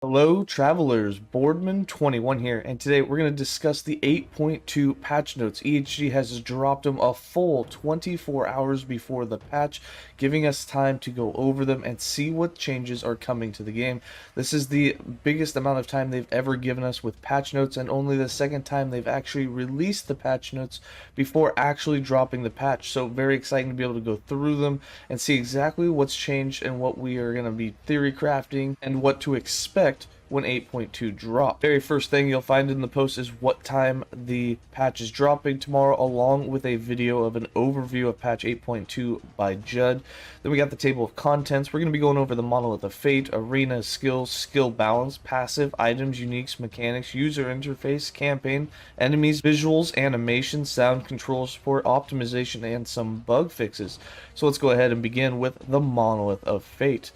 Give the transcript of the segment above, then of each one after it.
Hello travelers, Boardman21 here, and today we're going to discuss the 8.2 patch notes. EHG has dropped them a full 24 hours before the patch, giving us time to go over them and see what changes are coming to the game. This is the biggest amount of time they've ever given us with patch notes, and only the second time they've actually released the patch notes before actually dropping the patch. So very exciting to be able to go through them and see exactly what's changed and what we are going to be theory crafting and what to expect when 8.2 drops. Very first thing you'll find in the post is what time the patch is dropping tomorrow, along with a video of an overview of patch 8.2 by Judd. Then we got the table of contents. We're going to be going over the Monolith of Fate, arena, skills, skill balance, passive, items, uniques, mechanics, user interface, campaign, enemies, visuals, animation, sound control support, optimization, and some bug fixes. So let's go ahead and begin with the Monolith of Fate.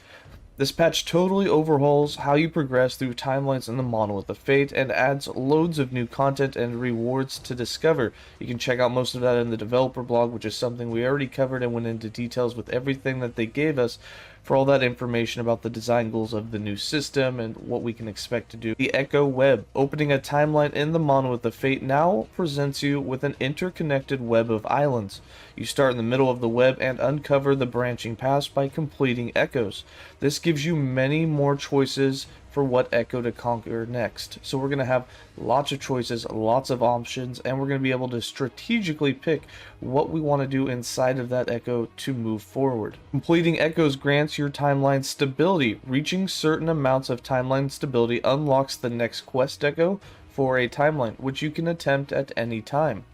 This patch totally overhauls how you progress through timelines in the Monolith of Fate and adds loads of new content and rewards to discover. You can check out most of that in the developer blog, which is something we already covered and went into details with everything that they gave us for all that information about the design goals of the new system and what we can expect to do. The Echo Web, opening a timeline in the Monolith of Fate, now presents you with an interconnected web of islands. You start in the middle of the web and uncover the branching paths by completing echoes. This gives you many more choices for what echo to conquer next. So we're going to have lots of choices, lots of options, and we're going to be able to strategically pick what we want to do inside of that echo to move forward. Completing echoes grants your timeline stability. Reaching certain amounts of timeline stability unlocks the next quest echo for a timeline, which you can attempt at any time.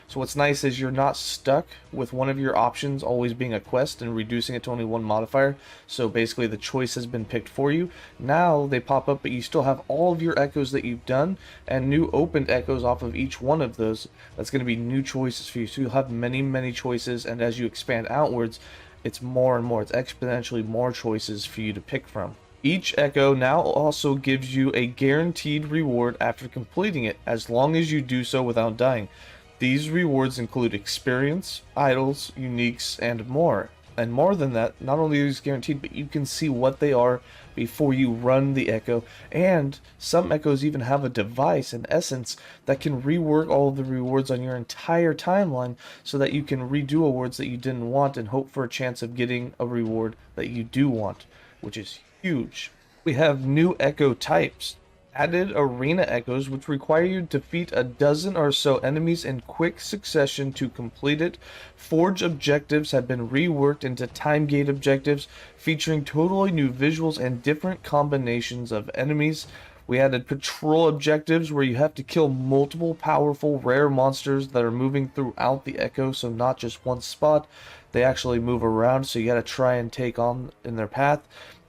So what's nice is you're not stuck with one of your options always being a quest and reducing it to only one modifier. So basically the choice has been picked for you. Now they pop up, but you still have all of your echoes that you've done and new opened echoes off of each one of those. That's going to be new choices for you. So you'll have many choices, and as you expand outwards, it's more and more. It's exponentially more choices for you to pick from. Each echo now also gives you a guaranteed reward after completing it, as long as you do so without dying. These rewards include experience, idols, uniques, and more. And more than that, not only are these guaranteed, but you can see what they are before you run the echo. And some echoes even have a device, in essence, that can rework all of the rewards on your entire timeline so that you can redo awards that you didn't want and hope for a chance of getting a reward that you do want, which is huge. We have new echo types. Added arena echoes, which require you to defeat a dozen or so enemies in quick succession to complete it. Forge objectives have been reworked into time gate objectives, featuring totally new visuals and different combinations of enemies. We added patrol objectives, where you have to kill multiple powerful rare monsters that are moving throughout the echo, so not just one spot. They actually move around, so you gotta try and take on in their path.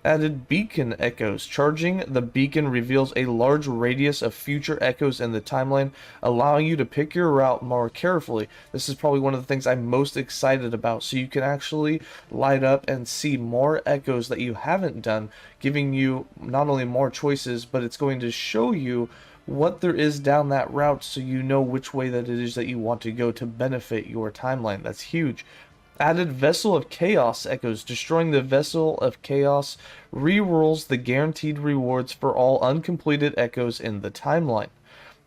Added beacon echoes. Charging the beacon reveals a large radius of future echoes in the timeline, allowing you to pick your route more carefully. This is probably one of the things I'm most excited about, so you can actually light up and see more echoes that you haven't done, giving you not only more choices, but it's going to show you what there is down that route, so you know which way that it is that you want to go to benefit your timeline. That's huge. Added Vessel of Chaos echoes. Destroying the Vessel of Chaos rerolls the guaranteed rewards for all uncompleted echoes in the timeline.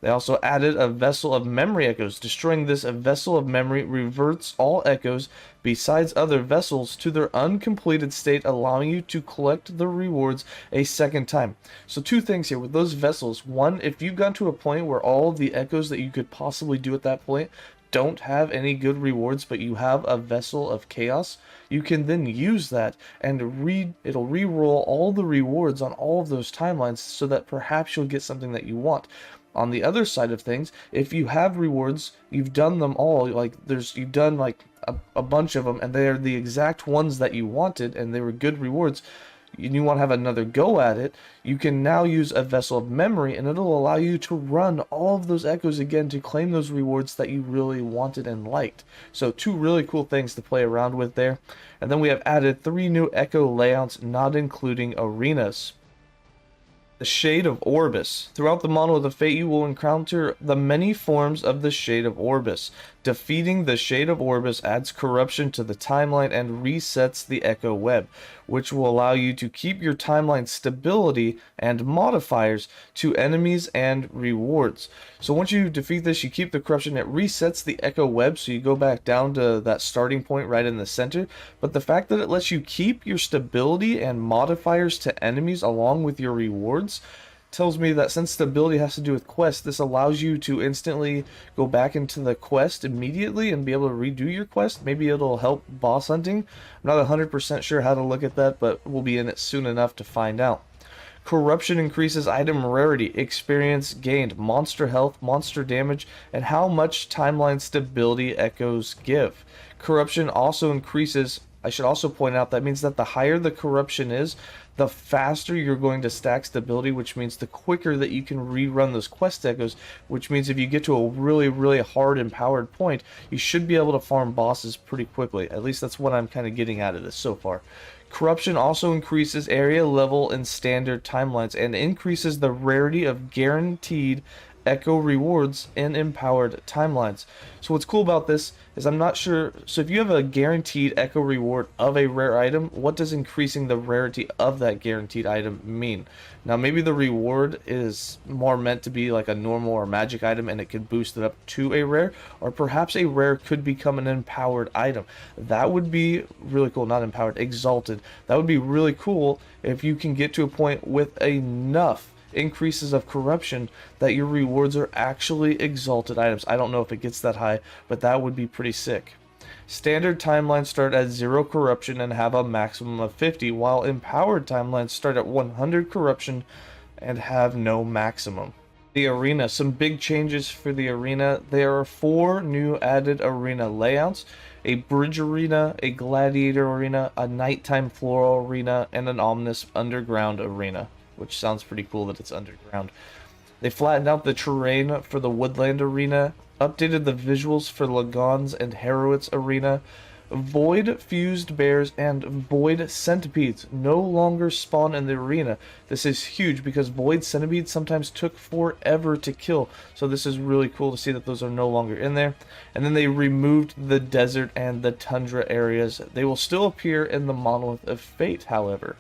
They also added a Vessel of Memory echoes. Destroying this Vessel of Memory reverts all echoes besides other vessels to their uncompleted state, allowing you to collect the rewards a second time. So two things here with those vessels. One, if you've gotten to a point where all of the echoes that you could possibly do at that point don't have any good rewards, but you have a Vessel of Chaos, you can then use that and it'll re-roll all the rewards on all of those timelines, so that perhaps you'll get something that you want. On the other side of things, if you have rewards, you've done them all, like you've done like a bunch of them and they are the exact ones that you wanted and they were good rewards, and you want to have another go at it, you can now use a Vessel of Memory, and it'll allow you to run all of those echoes again to claim those rewards that you really wanted and liked. So two really cool things to play around with there. And then we have added 3 new echo layouts, not including arenas. The Shade of Orobyss. Throughout the Monolith of Fate, you will encounter the many forms of the Shade of Orobyss. Defeating the Shade of Orobyss adds corruption to the timeline and resets the Echo Web, which will allow you to keep your timeline stability and modifiers to enemies and rewards. So once you defeat this, you keep the corruption, it resets the Echo Web, so you go back down to that starting point right in the center. But the fact that it lets you keep your stability and modifiers to enemies along with your rewards tells me that since stability has to do with quests, this allows you to instantly go back into the quest immediately and be able to redo your quest. Maybe it'll help boss hunting. I'm not 100% sure how to look at that, but we'll be in it soon enough to find out. Corruption increases item rarity, experience gained, monster health, monster damage, and how much timeline stability echoes give. Corruption also increases, I should also point out, that means that the higher the corruption is, the faster you're going to stack stability, which means the quicker that you can rerun those quest echoes, which means if you get to a really hard empowered point, you should be able to farm bosses pretty quickly. At least that's what I'm kind of getting out of this so far. Corruption also increases area level in standard timelines and increases the rarity of guaranteed echo rewards in empowered timelines. So what's cool about this is I'm not sure, so if you have a guaranteed echo reward of a rare item, what does increasing the rarity of that guaranteed item mean? Now maybe the reward is more meant to be like a normal or magic item and it could boost it up to a rare, or perhaps a rare could become an empowered item. That would be really cool, not empowered, exalted. That would be really cool if you can get to a point with enough increases of corruption that your rewards are actually exalted items. I don't know if it gets that high, but that would be pretty sick. Standard timelines start at 0 corruption and have a maximum of 50, while empowered timelines start at 100 corruption and have no maximum. The arena, some big changes for the arena. There are 4 new added arena layouts: a bridge arena, a gladiator arena, a nighttime floral arena, and an ominous underground arena, which sounds pretty cool that it's underground. They flattened out the terrain for the woodland arena, updated the visuals for Lagon's and Harrowitz arena. Void fused bears and void centipedes no longer spawn in the arena. This is huge because void centipedes sometimes took forever to kill, so this is really cool to see that those are no longer in there. And then they removed the desert and the tundra areas. They will still appear in the Monolith of Fate, however.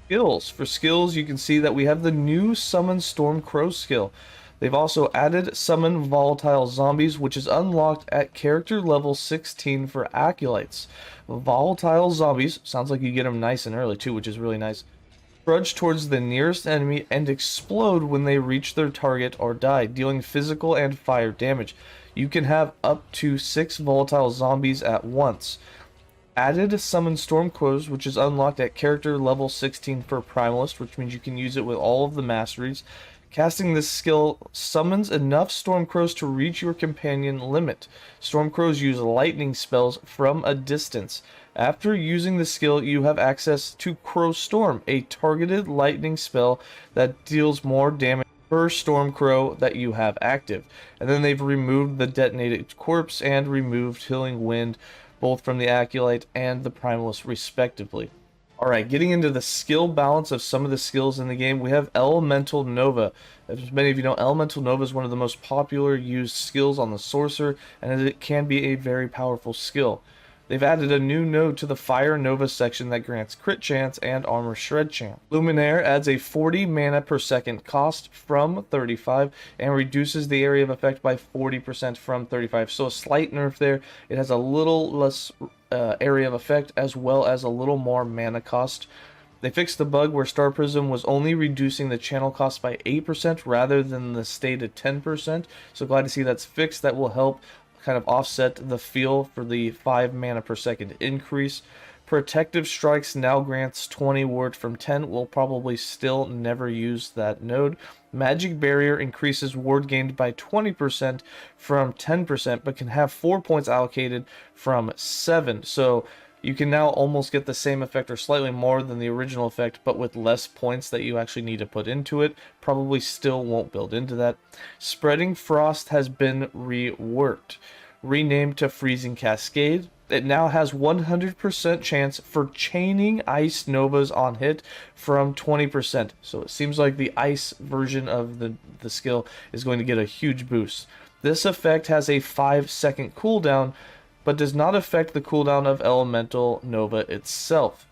Skills. For skills, you can see that we have the new Summon Stormcrow skill. They've also added Summon Volatile Zombies, which is unlocked at character level 16 for Acolytes. Volatile Zombies, sounds like you get them nice and early too, which is really nice. Trudge towards the nearest enemy and explode when they reach their target or die, dealing physical and fire damage. You can have up to 6 Volatile Zombies at once. Added Summon Stormcrows, which is unlocked at character level 16 for Primalist, which means you can use it with all of the masteries. Casting this skill summons enough Stormcrows to reach your companion limit. Stormcrows use lightning spells from a distance. After using the skill, you have access to Crow Storm, a targeted lightning spell that deals more damage per Stormcrow that you have active. And then they've removed the detonated corpse and removed Healing Wind, both from the Acolyte and the Primalist respectively. Alright, getting into the skill balance of some of the skills in the game, we have Elemental Nova. As many of you know, Elemental Nova is one of the most popular used skills on the Sorcerer, and it can be a very powerful skill. They've added a new node to the Fire Nova section that grants crit chance and armor shred chance. Luminaire adds a 40 mana per second cost from 35 and reduces the area of effect by 40% from 35. So a slight nerf there. It has a little less area of effect as well as a little more mana cost. They fixed the bug where Star Prism was only reducing the channel cost by 8% rather than the stated 10%. So glad to see that's fixed. That will help kind of offset the feel for the 5 mana per second increase. Protective Strikes now grants 20 ward from 10. We'll probably still never use that node. Magic Barrier increases ward gained by 20% from 10%, but can have 4 points allocated from 7. So you can now almost get the same effect or slightly more than the original effect, but with less points that you actually need to put into it. Probably still won't build into that. Spreading Frost has been reworked. Renamed to Freezing Cascade. It now has 100% chance for chaining Ice Novas on hit from 20%. So it seems like the Ice version of the skill is going to get a huge boost. This effect has a 5-second cooldown, but does not affect the cooldown of Elemental Nova itself.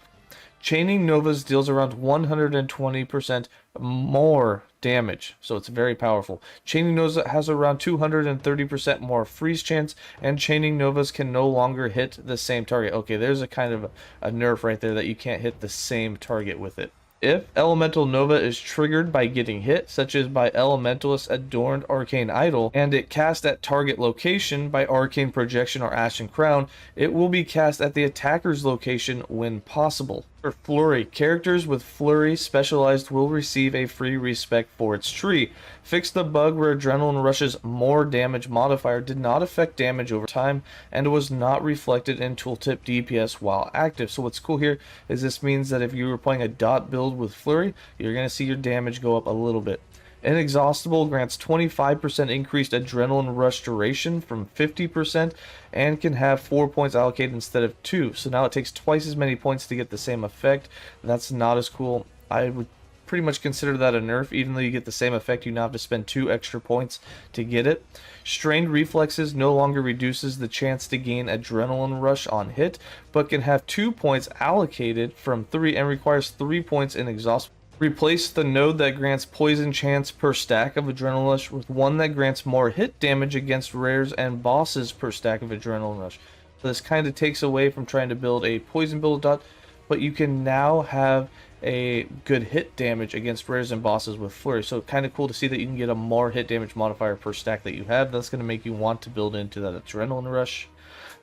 Chaining Novas deals around 120% more damage, so it's very powerful. Chaining Nova has around 230% more freeze chance, and Chaining Novas can no longer hit the same target. Okay, there's a kind of a nerf right there that you can't hit the same target with it. If Elemental Nova is triggered by getting hit, such as by Elementalist Adorned Arcane Idol, and it cast at target location by Arcane Projection or Ashen Crown, it will be cast at the attacker's location when possible. For Flurry, characters with Flurry specialized will receive a free respec for its tree. Fix the bug where Adrenaline Rush's more damage modifier did not affect damage over time and was not reflected in tooltip DPS while active. So what's cool here is this means that if you were playing a dot build with Flurry, you're going to see your damage go up a little bit. Inexhaustible grants 25% increased Adrenaline Rush duration from 50% and can have 4 points allocated instead of 2. So now it takes twice as many points to get the same effect. That's not as cool. I would pretty much consider that a nerf. Even though you get the same effect, you now have to spend 2 extra points to get it. Strained Reflexes no longer reduces the chance to gain Adrenaline Rush on hit, but can have 2 points allocated from 3 and requires 3 points in Exhaustible. Replace the node that grants poison chance per stack of Adrenaline Rush with one that grants more hit damage against rares and bosses per stack of Adrenaline Rush. So this kind of takes away from trying to build a poison build dot, but you can now have a good hit damage against rares and bosses with Flurry. So kind of cool to see that you can get a more hit damage modifier per stack that you have. That's going to make you want to build into that Adrenaline Rush.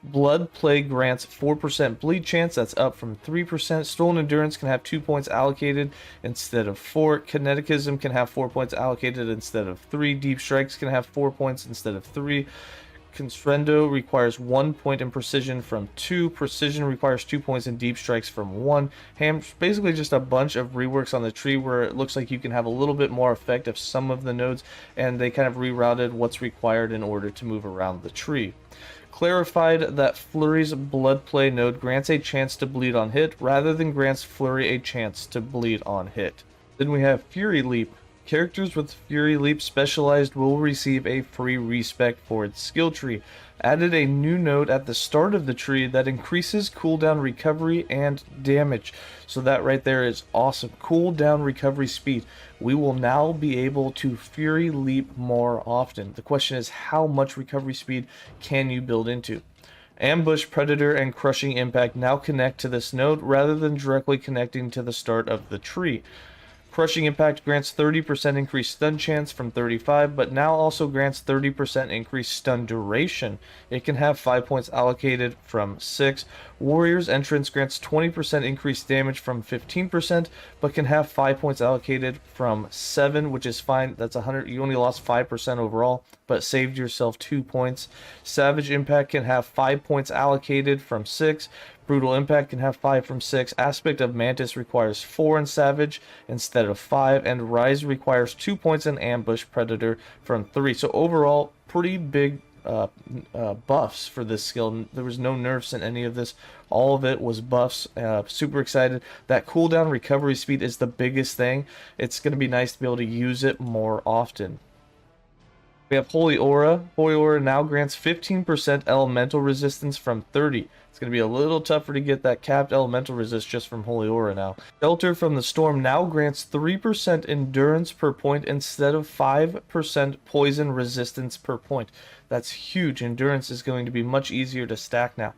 Blood Plague grants 4% bleed chance, that's up from 3%. Stolen Endurance can have 2 points allocated instead of 4. Kineticism can have 4 points allocated instead of 3. Deep Strikes can have 4 points instead of 3. Constrendo requires 1 point in Precision from 2. Precision requires 2 points in Deep Strikes from 1. Basically just a bunch of reworks on the tree where it looks like you can have a little bit more effect of some of the nodes, and they kind of rerouted what's required in order to move around the tree. Clarified that Flurry's Blood Play node grants a chance to bleed on hit rather than grants Flurry a chance to bleed on hit. Then we have Fury Leap. Characters with Fury Leap specialized will receive a free respec for its skill tree. Added a new node at the start of the tree that increases cooldown recovery and damage. So that right there is awesome. Cooldown recovery speed. We will now be able to Fury Leap more often. The question is, how much recovery speed can you build into? Ambush, Predator, and Crushing Impact now connect to this node rather than directly connecting to the start of the tree. Crushing Impact grants 30% increased stun chance from 35, but now also grants 30% increased stun duration. It can have 5 points allocated from 6. Warrior's Entrance grants 20% increased damage from 15%, but can have 5 points allocated from 7, which is fine. That's 100. You only lost 5% overall, but saved yourself 2 points. Savage Impact can have 5 points allocated from 6. Brutal Impact can have 5 from 6. Aspect of Mantis requires 4 in Savage instead of 5. And Rise requires 2 points in Ambush Predator from 3. So overall, pretty big buffs for this skill. There was no nerfs in any of this. All of it was buffs. Super excited. That cooldown recovery speed is the biggest thing. It's going to be nice to be able to use it more often. We have Holy Aura. Holy Aura now grants 15% elemental resistance from 30. It's going to be a little tougher to get that capped elemental resist just from Holy Aura now. Shelter from the Storm now grants 3% endurance per point instead of 5% poison resistance per point. That's huge. Endurance is going to be much easier to stack now.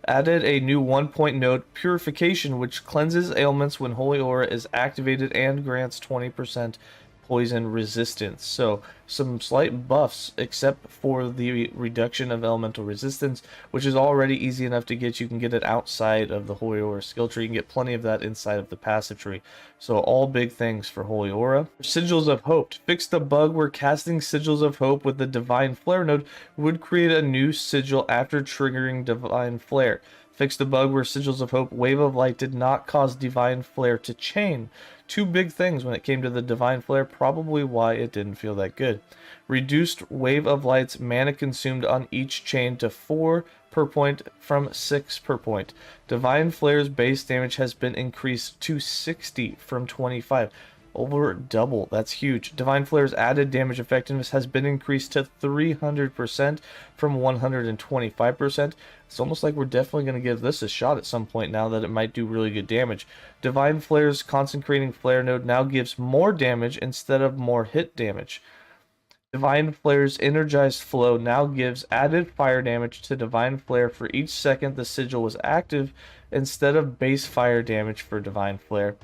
Added a new 1-point node, Purification, which cleanses ailments when Holy Aura is activated and grants 20% poison resistance. So some slight buffs except for the reduction of elemental resistance, which is already easy enough to get. You can get it outside of the Holy Aura skill tree. You can get plenty of that inside of the passive tree. So all big things for Holy Aura. Sigils of Hope. Fix the bug where casting Sigils of Hope with the Divine Flare node would create a new sigil after triggering Divine Flare. Fixed a bug where Sigils of Hope Wave of Light did not cause Divine Flare to chain. Two big things when it came to the Divine Flare, probably why it didn't feel that good. Reduced Wave of Light's mana consumed on each chain to 4 per point from 6 per point. Divine Flare's base damage has been increased to 60 from 25. Over double. That's huge. Divine Flare's added damage effectiveness has been increased to 300% from 125%. It's almost like we're definitely going to give this a shot at some point now that it might do really good damage. Divine Flare's Concentrating Flare node now gives more damage instead of more hit damage. Divine Flare's Energized Flow now gives added fire damage to Divine Flare for each second the sigil was active instead of base fire damage for Divine Flare.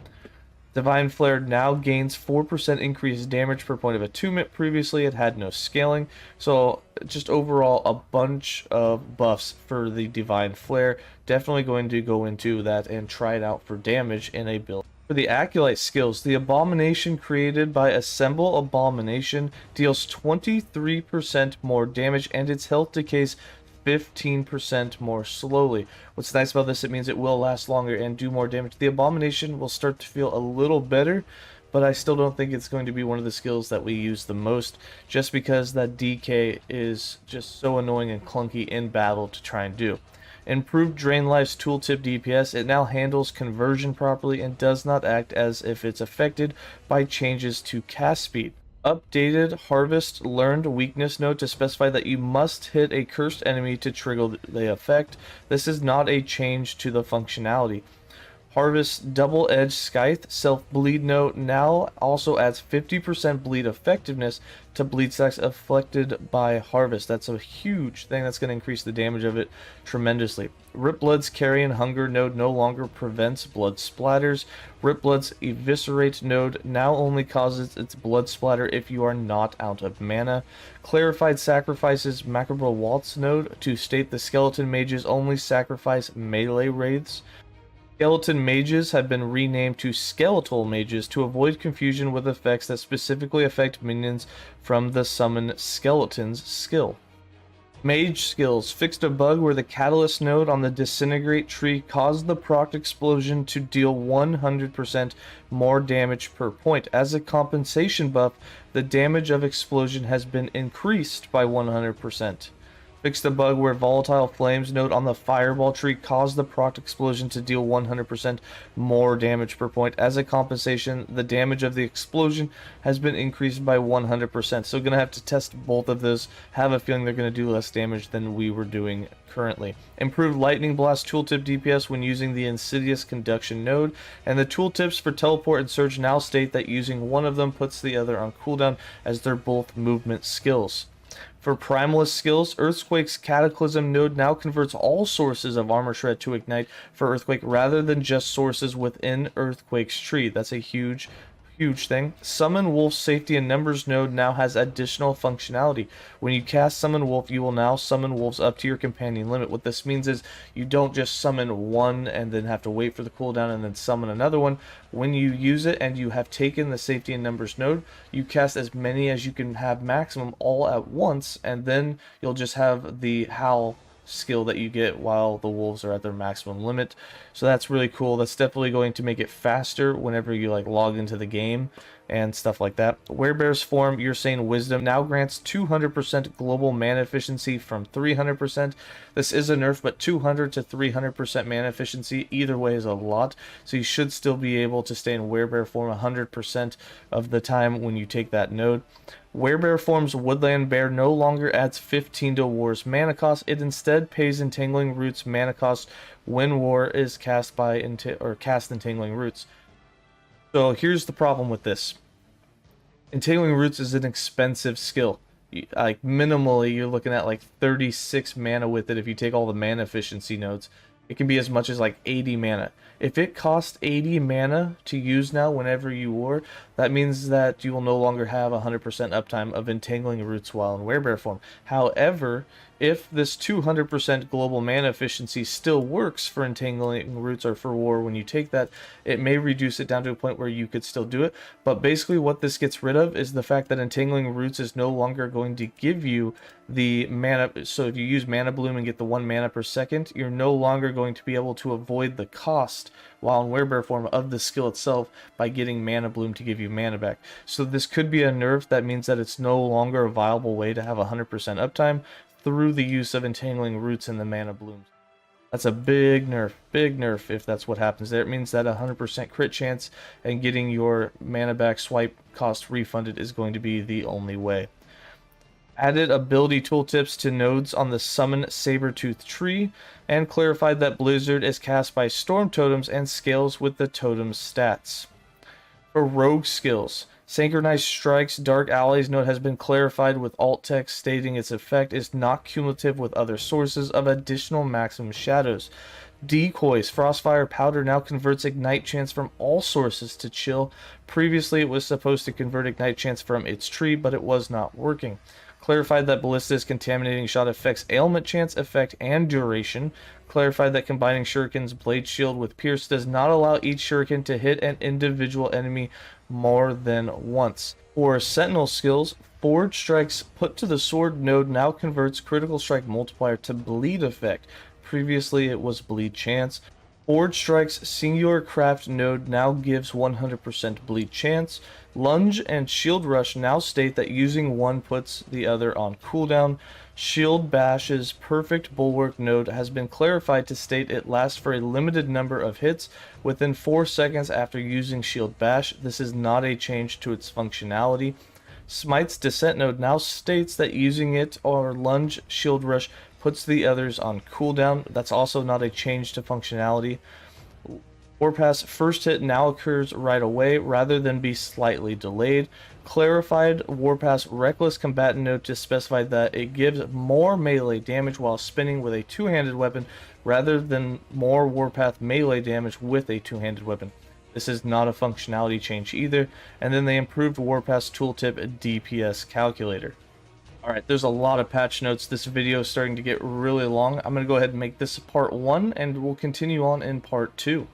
Divine Flare now gains 4% increased damage per point of attunement. Previously, it had no scaling. So, just overall, a bunch of buffs for the Divine Flare. Definitely going to go into that and try it out for damage in a build. For the Acolyte skills, the Abomination created by Assemble Abomination deals 23% more damage, and its health decays 15% more slowly. What's nice about this, it means it will last longer and do more damage. The Abomination will start to feel a little better, but I still don't think it's going to be one of the skills that we use the most, just because that DK is just so annoying and clunky in battle to try and do. Improved Drain Life's Tooltip DPS, it now handles conversion properly and does not act as if it's affected by changes to cast speed. Updated Harvest Learned Weakness node to specify that you must hit a cursed enemy to trigger the effect. This is not a change to the functionality. Harvest Double Edged Scythe Self-Bleed node now also adds 50% bleed effectiveness to bleed stacks afflicted by Harvest. That's a huge thing that's going to increase the damage of it tremendously. Rip Blood's Carrion Hunger node no longer prevents blood splatters. Rip Blood's Eviscerate node now only causes its blood splatter if you are not out of mana. Clarified Sacrifices Macabre Waltz node to state the Skeleton Mages only sacrifice melee wraiths. Skeleton Mages have been renamed to Skeletal Mages to avoid confusion with effects that specifically affect minions from the Summon Skeletons skill. Mage skills fixed a bug where the Catalyst node on the Disintegrate tree caused the proc explosion to deal 100% more damage per point. As a compensation buff, the damage of explosion has been increased by 100%. Fixed a bug where Volatile Flames node on the Fireball tree caused the proc explosion to deal 100% more damage per point. As a compensation, the damage of the explosion has been increased by 100%. So gonna have to test both of those. Have a feeling they're gonna do less damage than we were doing currently. Improved Lightning Blast Tooltip DPS when using the Insidious Conduction node, and the tooltips for Teleport and Surge now state that using one of them puts the other on cooldown, as they're both movement skills. For Primalist skills, Earthquake's Cataclysm node now converts all sources of Armor Shred to Ignite for Earthquake rather than just sources within Earthquake's tree. That's a huge thing. Summon Wolf's Safety and Numbers node now has additional functionality. When you cast Summon Wolf, you will now summon wolves up to your companion limit. What this means is you don't just summon one and then have to wait for the cooldown and then summon another one. When you use it and you have taken the Safety and Numbers node, you cast as many as you can have maximum all at once, and then you'll just have the Howl skill that you get while the wolves are at their maximum limit. So that's really cool. That's definitely going to make it faster whenever you like log into the game and stuff like that. Werebear's form, You're Saying Wisdom, now grants 200% global mana efficiency from 300%. This is a nerf, but 200 to 300% mana efficiency either way is a lot. So you should still be able to stay in Werebear form 100% of the time when you take that node. Werebear form's Woodland Bear no longer adds 15 to War's mana cost. It instead pays Entangling Roots mana cost when War is cast by Entangling Roots. So here's the problem with this. Entangling Roots is an expensive skill. Like minimally, you're looking at like 36 mana with it if you take all the mana efficiency nodes. It can be as much as like 80 mana. If it costs 80 mana to use now whenever you war, that means that you will no longer have 100% uptime of Entangling Roots while in Werebear form. However, if this 200% global mana efficiency still works for Entangling Roots or for war when you take that, it may reduce it down to a point where you could still do it. But basically what this gets rid of is the fact that Entangling Roots is no longer going to give you the mana. So if you use Mana Bloom and get the 1 mana per second, you're no longer going going to be able to avoid the cost while in werebear form of the skill itself by getting Mana Bloom to give you mana back. So this could be a nerf that means that it's no longer a viable way to have 100% uptime through the use of entangling roots in the Mana Blooms. That's a big nerf if that's what happens there. It means that 100% crit chance and getting your mana back swipe cost refunded is going to be the only way. Added ability tooltips to nodes on the Summon Sabertooth tree, and clarified that Blizzard is cast by Storm Totems and scales with the totem's stats. For rogue skills, Synchronized Strike's Dark Allies node has been clarified with alt text stating its effect is not cumulative with other sources of additional maximum shadows. Decoys, Frostfire Powder now converts Ignite Chance from all sources to chill. Previously it was supposed to convert Ignite Chance from its tree, but it was not working. Clarified that Ballista's Contaminating Shot affects Ailment Chance, effect, and duration. Clarified that combining Shuriken's Blade Shield with Pierce does not allow each Shuriken to hit an individual enemy more than once. For Sentinel skills, Forward Strike's Put to the Sword node now converts Critical Strike Multiplier to Bleed effect. Previously it was Bleed Chance. Forward Strike's Singular Craft node now gives 100% bleed chance. Lunge and Shield Rush now state that using one puts the other on cooldown. Shield Bash's Perfect Bulwark node has been clarified to state it lasts for a limited number of hits within 4 seconds after using Shield Bash. This is not a change to its functionality. Smite's Descent node now states that using it or Lunge Shield Rush puts the others on cooldown. That's also not a change to functionality. Warpath's first hit now occurs right away rather than be slightly delayed. Clarified Warpath's Reckless Combatant node to specify that it gives more melee damage while spinning with a two-handed weapon rather than more Warpath melee damage with a two-handed weapon. This is not a functionality change either. And then they improved Warpath's tooltip DPS calculator. Alright, there's a lot of patch notes. This video is starting to get really long. I'm going to go ahead and make this part 1, and we'll continue on in part 2.